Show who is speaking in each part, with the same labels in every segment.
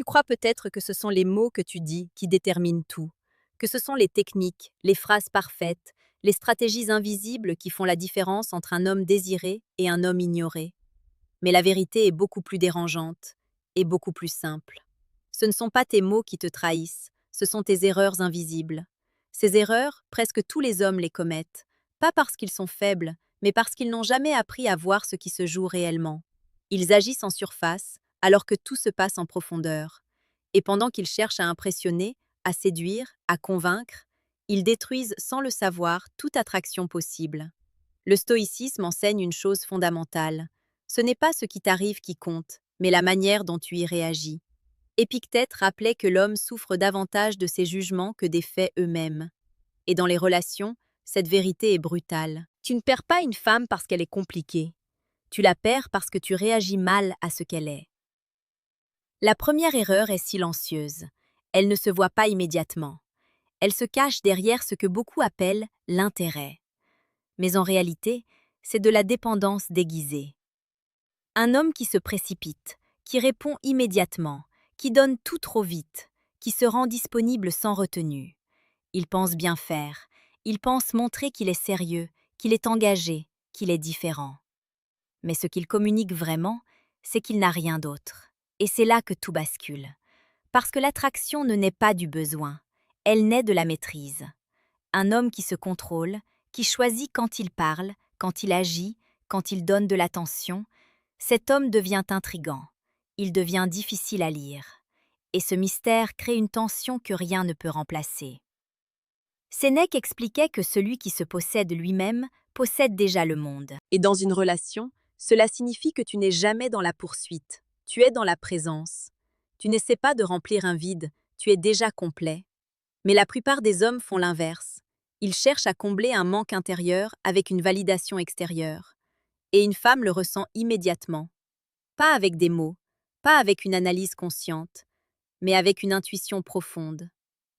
Speaker 1: Tu crois peut-être que ce sont les mots que tu dis qui déterminent tout, que ce sont les techniques, les phrases parfaites, les stratégies invisibles qui font la différence entre un homme désiré et un homme ignoré. Mais la vérité est beaucoup plus dérangeante et beaucoup plus simple. Ce ne sont pas tes mots qui te trahissent, ce sont tes erreurs invisibles. Ces erreurs, presque tous les hommes les commettent, pas parce qu'ils sont faibles, mais parce qu'ils n'ont jamais appris à voir ce qui se joue réellement. Ils agissent en surface, alors que tout se passe en profondeur. Et pendant qu'ils cherchent à impressionner, à séduire, à convaincre, ils détruisent sans le savoir toute attraction possible. Le stoïcisme enseigne une chose fondamentale. Ce n'est pas ce qui t'arrive qui compte, mais la manière dont tu y réagis. Épictète rappelait que l'homme souffre davantage de ses jugements que des faits eux-mêmes. Et dans les relations, cette vérité est brutale. Tu ne perds pas une femme parce qu'elle est compliquée. Tu la perds parce que tu réagis mal à ce qu'elle est. La première erreur est silencieuse. Elle ne se voit pas immédiatement. Elle se cache derrière ce que beaucoup appellent l'intérêt. Mais en réalité, c'est de la dépendance déguisée. Un homme qui se précipite, qui répond immédiatement, qui donne tout trop vite, qui se rend disponible sans retenue. Il pense bien faire, il pense montrer qu'il est sérieux, qu'il est engagé, qu'il est différent. Mais ce qu'il communique vraiment, c'est qu'il n'a rien d'autre. Et c'est là que tout bascule. Parce que l'attraction ne naît pas du besoin, elle naît de la maîtrise. Un homme qui se contrôle, qui choisit quand il parle, quand il agit, quand il donne de l'attention, cet homme devient intrigant, il devient difficile à lire. Et ce mystère crée une tension que rien ne peut remplacer. Sénèque expliquait que celui qui se possède lui-même possède déjà le monde. Et dans une relation, cela signifie que tu n'es jamais dans la poursuite, tu es dans la présence. Tu n'essaies pas de remplir un vide, tu es déjà complet. Mais la plupart des hommes font l'inverse. Ils cherchent à combler un manque intérieur avec une validation extérieure. Et une femme le ressent immédiatement. Pas avec des mots, pas avec une analyse consciente, mais avec une intuition profonde.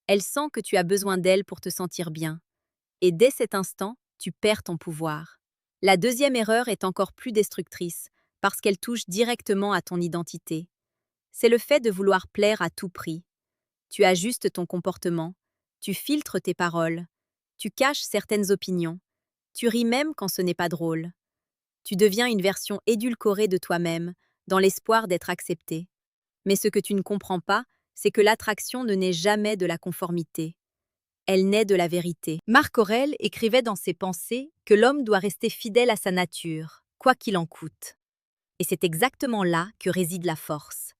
Speaker 1: Elle sent que tu as besoin d'elle pour te sentir bien. Et dès cet instant, tu perds ton pouvoir. La deuxième erreur est encore plus destructrice, parce qu'elle touche directement à ton identité. C'est le fait de vouloir plaire à tout prix. Tu ajustes ton comportement, tu filtres tes paroles, tu caches certaines opinions, tu ris même quand ce n'est pas drôle. Tu deviens une version édulcorée de toi-même, dans l'espoir d'être accepté. Mais ce que tu ne comprends pas, c'est que l'attraction ne naît jamais de la conformité. Elle naît de la vérité. Marc Aurèle écrivait dans ses pensées que l'homme doit rester fidèle à sa nature, quoi qu'il en coûte. Et c'est exactement là que réside la force.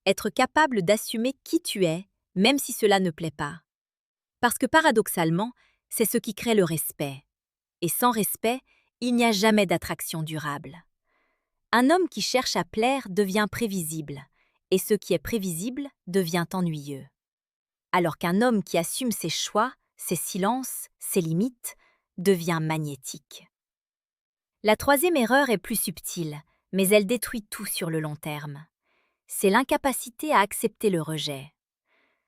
Speaker 1: Être capable d'assumer qui tu es, même si cela ne plaît pas. Parce que paradoxalement, c'est ce qui crée le respect. Et sans respect, il n'y a jamais d'attraction durable. Un homme qui cherche à plaire devient prévisible, et ce qui est prévisible devient ennuyeux. Alors qu'un homme qui assume ses choix, ses silences, ses limites, devient magnétique. La troisième erreur est plus subtile, mais elle détruit tout sur le long terme. C'est l'incapacité à accepter le rejet.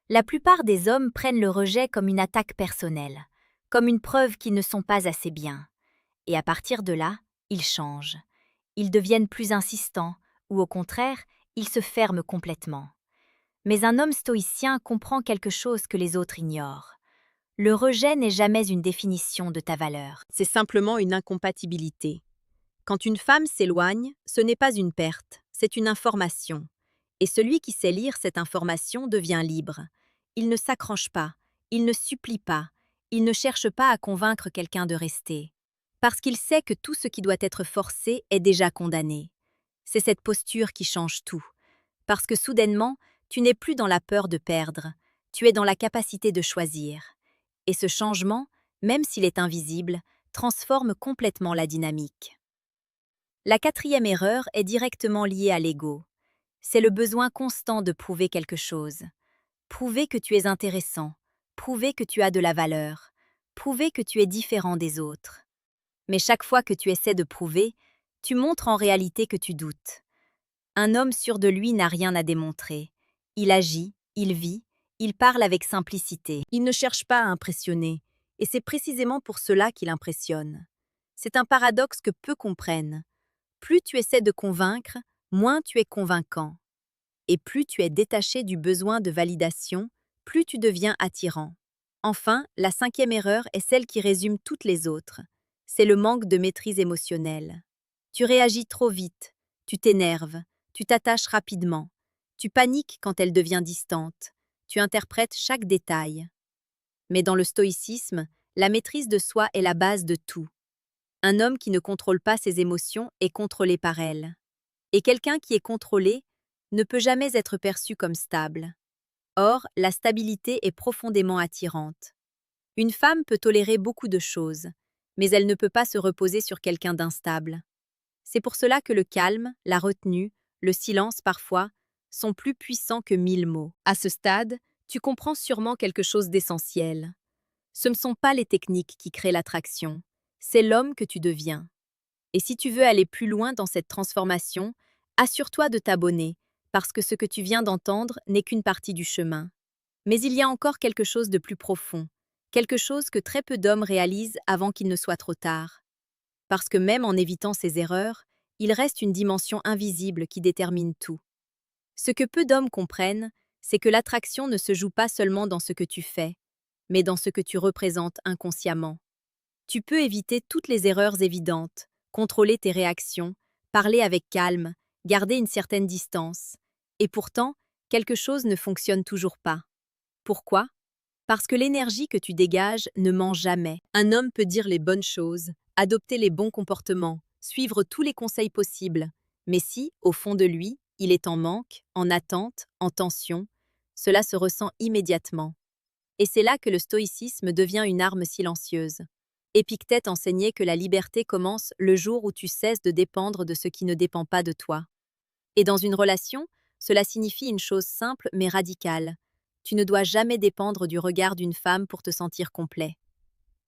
Speaker 1: La plupart des hommes prennent le rejet comme une attaque personnelle, comme une preuve qu'ils ne sont pas assez bien. Et à partir de là, ils changent. Ils deviennent plus insistants, ou au contraire, ils se ferment complètement. Mais un homme stoïcien comprend quelque chose que les autres ignorent. Le rejet n'est jamais une définition de ta valeur. C'est simplement une incompatibilité. Quand une femme s'éloigne, ce n'est pas une perte, c'est une information. Et celui qui sait lire cette information devient libre. Il ne s'accroche pas, il ne supplie pas, il ne cherche pas à convaincre quelqu'un de rester. Parce qu'il sait que tout ce qui doit être forcé est déjà condamné. C'est cette posture qui change tout. Parce que soudainement, tu n'es plus dans la peur de perdre, tu es dans la capacité de choisir. Et ce changement, même s'il est invisible, transforme complètement la dynamique. La quatrième erreur est directement liée à l'ego. C'est le besoin constant de prouver quelque chose. Prouver que tu es intéressant, prouver que tu as de la valeur, prouver que tu es différent des autres. Mais chaque fois que tu essaies de prouver, tu montres en réalité que tu doutes. Un homme sûr de lui n'a rien à démontrer. Il agit, il vit, il parle avec simplicité. Il ne cherche pas à impressionner, et c'est précisément pour cela qu'il impressionne. C'est un paradoxe que peu comprennent. Plus tu essaies de convaincre, moins tu es convaincant. Et plus tu es détaché du besoin de validation, plus tu deviens attirant. Enfin, la cinquième erreur est celle qui résume toutes les autres. C'est le manque de maîtrise émotionnelle. Tu réagis trop vite, tu t'énerves, tu t'attaches rapidement, tu paniques quand elle devient distante, tu interprètes chaque détail. Mais dans le stoïcisme, la maîtrise de soi est la base de tout. Un homme qui ne contrôle pas ses émotions est contrôlé par elles. Et quelqu'un qui est contrôlé ne peut jamais être perçu comme stable. Or, la stabilité est profondément attirante. Une femme peut tolérer beaucoup de choses, mais elle ne peut pas se reposer sur quelqu'un d'instable. C'est pour cela que le calme, la retenue, le silence parfois, sont plus puissants que 1000 mots. À ce stade, tu comprends sûrement quelque chose d'essentiel. Ce ne sont pas les techniques qui créent l'attraction, c'est l'homme que tu deviens. Et si tu veux aller plus loin dans cette transformation, assure-toi de t'abonner, parce que ce que tu viens d'entendre n'est qu'une partie du chemin. Mais il y a encore quelque chose de plus profond, quelque chose que très peu d'hommes réalisent avant qu'il ne soit trop tard. Parce que même en évitant ces erreurs, il reste une dimension invisible qui détermine tout. Ce que peu d'hommes comprennent, c'est que l'attraction ne se joue pas seulement dans ce que tu fais, mais dans ce que tu représentes inconsciemment. Tu peux éviter toutes les erreurs évidentes, contrôler tes réactions, parler avec calme, garder une certaine distance. Et pourtant, quelque chose ne fonctionne toujours pas. Pourquoi? Parce que l'énergie que tu dégages ne ment jamais. Un homme peut dire les bonnes choses, adopter les bons comportements, suivre tous les conseils possibles. Mais si, au fond de lui, il est en manque, en attente, en tension, cela se ressent immédiatement. Et c'est là que le stoïcisme devient une arme silencieuse. Épictète enseignait que la liberté commence le jour où tu cesses de dépendre de ce qui ne dépend pas de toi. Et dans une relation, cela signifie une chose simple mais radicale. Tu ne dois jamais dépendre du regard d'une femme pour te sentir complet.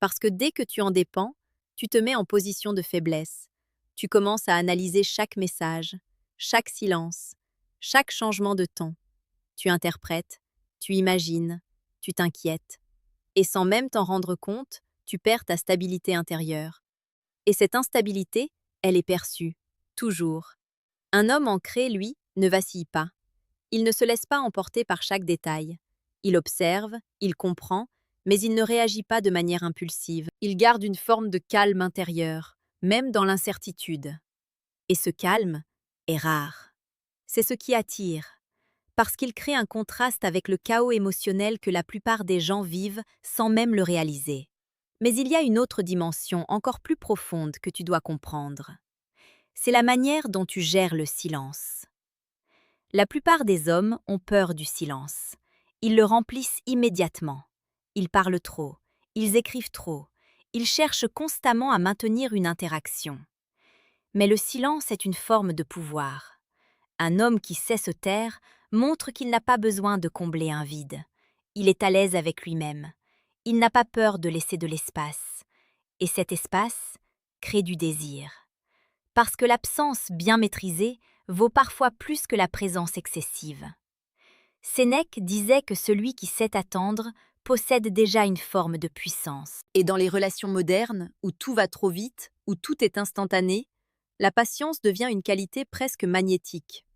Speaker 1: Parce que dès que tu en dépends, tu te mets en position de faiblesse. Tu commences à analyser chaque message, chaque silence, chaque changement de ton. Tu interprètes, tu imagines, tu t'inquiètes. Et sans même t'en rendre compte, tu perds ta stabilité intérieure. Et cette instabilité, elle est perçue, toujours. Un homme ancré, lui, ne vacille pas. Il ne se laisse pas emporter par chaque détail. Il observe, il comprend, mais il ne réagit pas de manière impulsive. Il garde une forme de calme intérieur, même dans l'incertitude. Et ce calme est rare. C'est ce qui attire, parce qu'il crée un contraste avec le chaos émotionnel que la plupart des gens vivent sans même le réaliser. Mais il y a une autre dimension encore plus profonde que tu dois comprendre. C'est la manière dont tu gères le silence. La plupart des hommes ont peur du silence. Ils le remplissent immédiatement. Ils parlent trop, ils écrivent trop, ils cherchent constamment à maintenir une interaction. Mais le silence est une forme de pouvoir. Un homme qui sait se taire montre qu'il n'a pas besoin de combler un vide. Il est à l'aise avec lui-même. Il n'a pas peur de laisser de l'espace. Et cet espace crée du désir. Parce que l'absence bien maîtrisée vaut parfois plus que la présence excessive. Sénèque disait que celui qui sait attendre possède déjà une forme de puissance. Et dans les relations modernes, où tout va trop vite, où tout est instantané, la patience devient une qualité presque magnétique.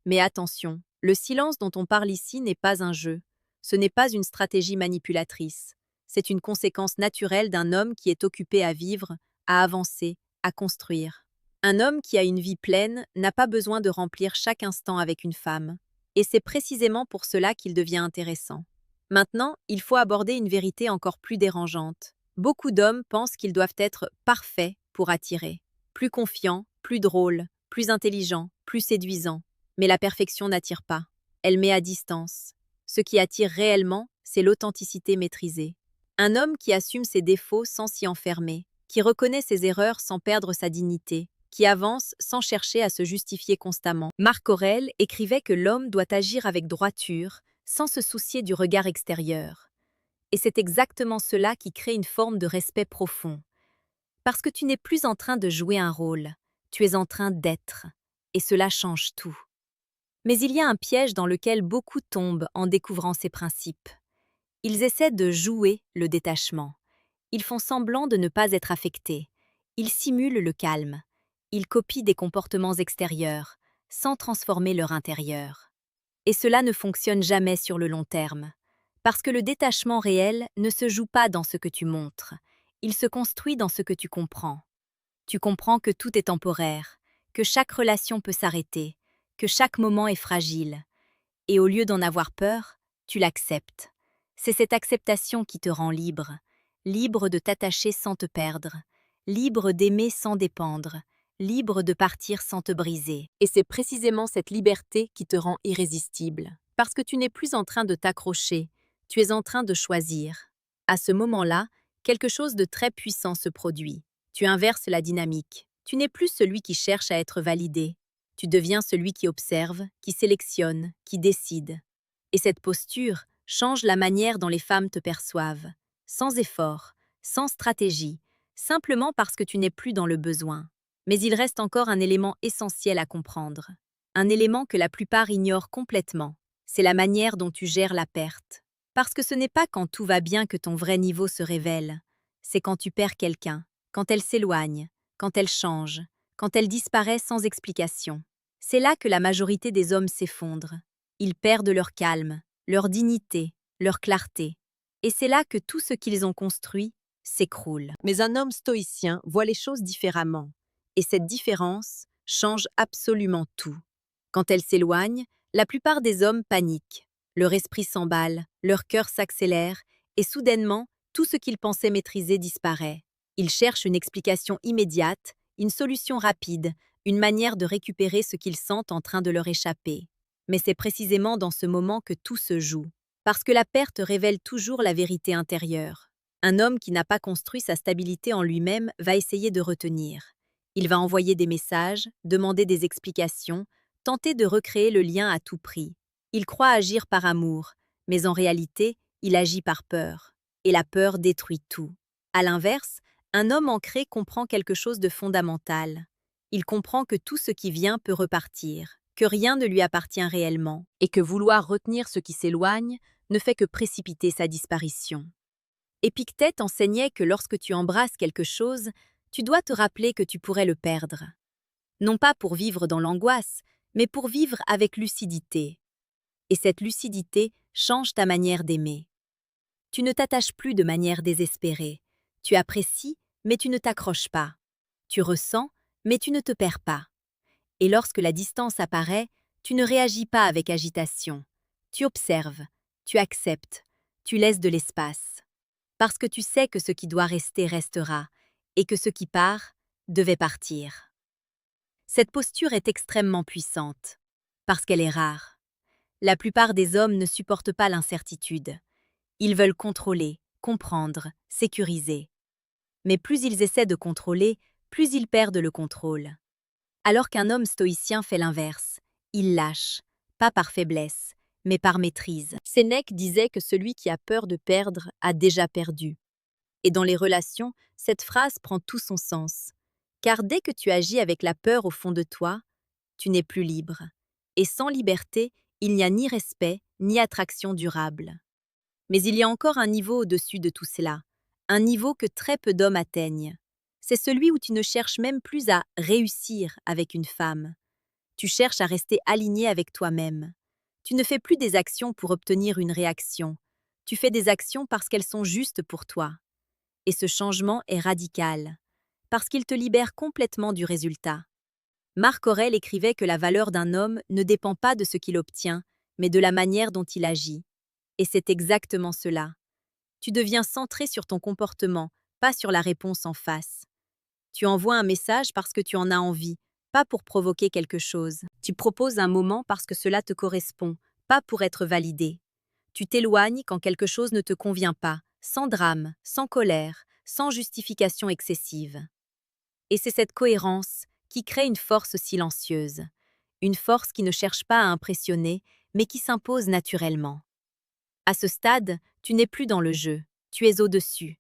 Speaker 1: Mais attention, le silence dont on parle ici n'est pas un jeu. Ce n'est pas une stratégie manipulatrice. C'est une conséquence naturelle d'un homme qui est occupé à vivre, à avancer, à construire. Un homme qui a une vie pleine n'a pas besoin de remplir chaque instant avec une femme. Et c'est précisément pour cela qu'il devient intéressant. Maintenant, il faut aborder une vérité encore plus dérangeante. Beaucoup d'hommes pensent qu'ils doivent être parfaits pour attirer. Plus confiants, plus drôles, plus intelligents, plus séduisants. Mais la perfection n'attire pas. Elle met à distance. Ce qui attire réellement, c'est l'authenticité maîtrisée. Un homme qui assume ses défauts sans s'y enfermer, qui reconnaît ses erreurs sans perdre sa dignité, qui avance sans chercher à se justifier constamment. Marc Aurèle écrivait que l'homme doit agir avec droiture, sans se soucier du regard extérieur. Et c'est exactement cela qui crée une forme de respect profond. Parce que tu n'es plus en train de jouer un rôle, tu es en train d'être. Et cela change tout. Mais il y a un piège dans lequel beaucoup tombent en découvrant ces principes. Ils essaient de jouer le détachement. Ils font semblant de ne pas être affectés. Ils simulent le calme. Ils copient des comportements extérieurs, sans transformer leur intérieur. Et cela ne fonctionne jamais sur le long terme. Parce que le détachement réel ne se joue pas dans ce que tu montres, il se construit dans ce que tu comprends. Tu comprends que tout est temporaire, que chaque relation peut s'arrêter, que chaque moment est fragile. Et au lieu d'en avoir peur, tu l'acceptes. C'est cette acceptation qui te rend libre, libre de t'attacher sans te perdre, libre d'aimer sans dépendre, libre de partir sans te briser. Et c'est précisément cette liberté qui te rend irrésistible, parce que tu n'es plus en train de t'accrocher, tu es en train de choisir. À ce moment-là, quelque chose de très puissant se produit. Tu inverses la dynamique. Tu n'es plus celui qui cherche à être validé. Tu deviens celui qui observe, qui sélectionne, qui décide. Et cette posture change la manière dont les femmes te perçoivent, sans effort, sans stratégie, simplement parce que tu n'es plus dans le besoin. Mais il reste encore un élément essentiel à comprendre. Un élément que la plupart ignorent complètement. C'est la manière dont tu gères la perte. Parce que ce n'est pas quand tout va bien que ton vrai niveau se révèle. C'est quand tu perds quelqu'un, quand elle s'éloigne, quand elle change, quand elle disparaît sans explication. C'est là que la majorité des hommes s'effondrent. Ils perdent leur calme, leur dignité, leur clarté. Et c'est là que tout ce qu'ils ont construit s'écroule. Mais un homme stoïcien voit les choses différemment. Et cette différence change absolument tout. Quand elle s'éloigne, la plupart des hommes paniquent. Leur esprit s'emballe, leur cœur s'accélère, et soudainement, tout ce qu'ils pensaient maîtriser disparaît. Ils cherchent une explication immédiate, une solution rapide, une manière de récupérer ce qu'ils sentent en train de leur échapper. Mais c'est précisément dans ce moment que tout se joue. Parce que la perte révèle toujours la vérité intérieure. Un homme qui n'a pas construit sa stabilité en lui-même va essayer de retenir. Il va envoyer des messages, demander des explications, tenter de recréer le lien à tout prix. Il croit agir par amour, mais en réalité, il agit par peur. Et la peur détruit tout. À l'inverse, un homme ancré comprend quelque chose de fondamental. Il comprend que tout ce qui vient peut repartir, que rien ne lui appartient réellement, et que vouloir retenir ce qui s'éloigne ne fait que précipiter sa disparition. Épictète enseignait que lorsque tu embrasses quelque chose, tu dois te rappeler que tu pourrais le perdre. Non pas pour vivre dans l'angoisse, mais pour vivre avec lucidité. Et cette lucidité change ta manière d'aimer. Tu ne t'attaches plus de manière désespérée. Tu apprécies, mais tu ne t'accroches pas. Tu ressens, mais tu ne te perds pas. Et lorsque la distance apparaît, tu ne réagis pas avec agitation. Tu observes, tu acceptes, tu laisses de l'espace. Parce que tu sais que ce qui doit rester restera, et que ce qui part devait partir. Cette posture est extrêmement puissante, parce qu'elle est rare. La plupart des hommes ne supportent pas l'incertitude. Ils veulent contrôler, comprendre, sécuriser. Mais plus ils essaient de contrôler, plus ils perdent le contrôle. Alors qu'un homme stoïcien fait l'inverse. Il lâche, pas par faiblesse, mais par maîtrise. Sénèque disait que celui qui a peur de perdre a déjà perdu. Et dans les relations, cette phrase prend tout son sens. Car dès que tu agis avec la peur au fond de toi, tu n'es plus libre. Et sans liberté, il n'y a ni respect, ni attraction durable. Mais il y a encore un niveau au-dessus de tout cela, un niveau que très peu d'hommes atteignent. C'est celui où tu ne cherches même plus à réussir avec une femme. Tu cherches à rester aligné avec toi-même. Tu ne fais plus des actions pour obtenir une réaction. Tu fais des actions parce qu'elles sont justes pour toi. Et ce changement est radical, parce qu'il te libère complètement du résultat. Marc Aurèle écrivait que la valeur d'un homme ne dépend pas de ce qu'il obtient, mais de la manière dont il agit. Et c'est exactement cela. Tu deviens centré sur ton comportement, pas sur la réponse en face. Tu envoies un message parce que tu en as envie, pas pour provoquer quelque chose. Tu proposes un moment parce que cela te correspond, pas pour être validé. Tu t'éloignes quand quelque chose ne te convient pas, sans drame, sans colère, sans justification excessive. Et c'est cette cohérence qui crée une force silencieuse, une force qui ne cherche pas à impressionner, mais qui s'impose naturellement. À ce stade, tu n'es plus dans le jeu, tu es au-dessus.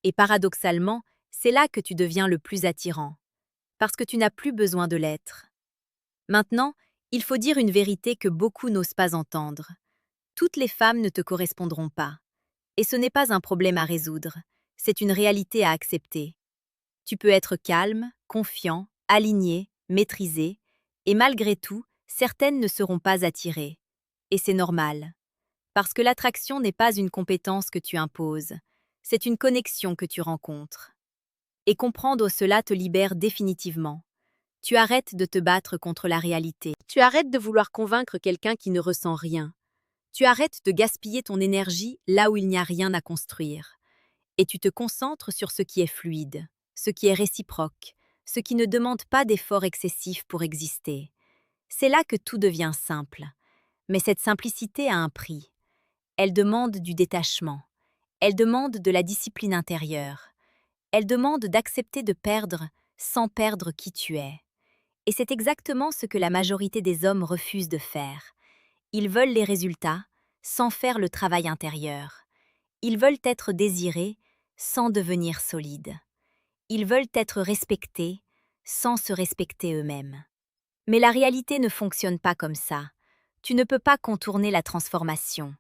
Speaker 1: Et paradoxalement, c'est là que tu deviens le plus attirant, parce que tu n'as plus besoin de l'être. Maintenant, il faut dire une vérité que beaucoup n'osent pas entendre. Toutes les femmes ne te correspondront pas. Et ce n'est pas un problème à résoudre, c'est une réalité à accepter. Tu peux être calme, confiant, aligné, maîtrisé, et malgré tout, certaines ne seront pas attirées. Et c'est normal. Parce que l'attraction n'est pas une compétence que tu imposes, c'est une connexion que tu rencontres. Et comprendre cela te libère définitivement. Tu arrêtes de te battre contre la réalité. Tu arrêtes de vouloir convaincre quelqu'un qui ne ressent rien. Tu arrêtes de gaspiller ton énergie là où il n'y a rien à construire. Et tu te concentres sur ce qui est fluide, ce qui est réciproque, ce qui ne demande pas d'efforts excessifs pour exister. C'est là que tout devient simple. Mais cette simplicité a un prix. Elle demande du détachement. Elle demande de la discipline intérieure. Elle demande d'accepter de perdre sans perdre qui tu es. Et c'est exactement ce que la majorité des hommes refusent de faire. Ils veulent les résultats sans faire le travail intérieur. Ils veulent être désirés sans devenir solides. Ils veulent être respectés sans se respecter eux-mêmes. Mais la réalité ne fonctionne pas comme ça. Tu ne peux pas contourner la transformation.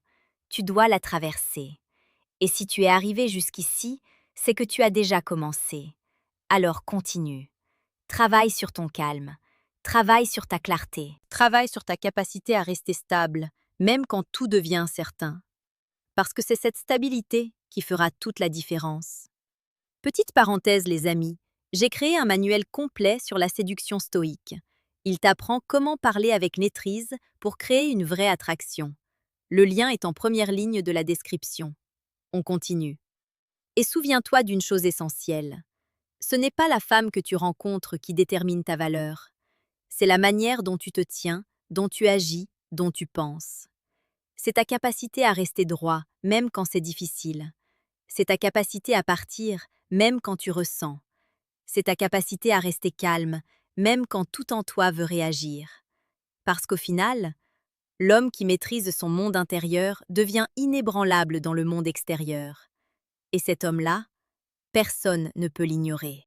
Speaker 1: Tu dois la traverser. Et si tu es arrivé jusqu'ici, c'est que tu as déjà commencé. Alors continue. Travaille sur ton calme. Travaille sur ta clarté. Travaille sur ta capacité à rester stable, même quand tout devient incertain. Parce que c'est cette stabilité qui fera toute la différence. Petite parenthèse, les amis, j'ai créé un manuel complet sur la séduction stoïque. Il t'apprend comment parler avec maîtrise pour créer une vraie attraction. Le lien est en première ligne de la description. On continue. Et souviens-toi d'une chose essentielle. Ce n'est pas la femme que tu rencontres qui détermine ta valeur. C'est la manière dont tu te tiens, dont tu agis, dont tu penses. C'est ta capacité à rester droit, même quand c'est difficile. C'est ta capacité à partir, même quand tu ressens. C'est ta capacité à rester calme, même quand tout en toi veut réagir. Parce qu'au final, l'homme qui maîtrise son monde intérieur devient inébranlable dans le monde extérieur. Et cet homme-là, personne ne peut l'ignorer.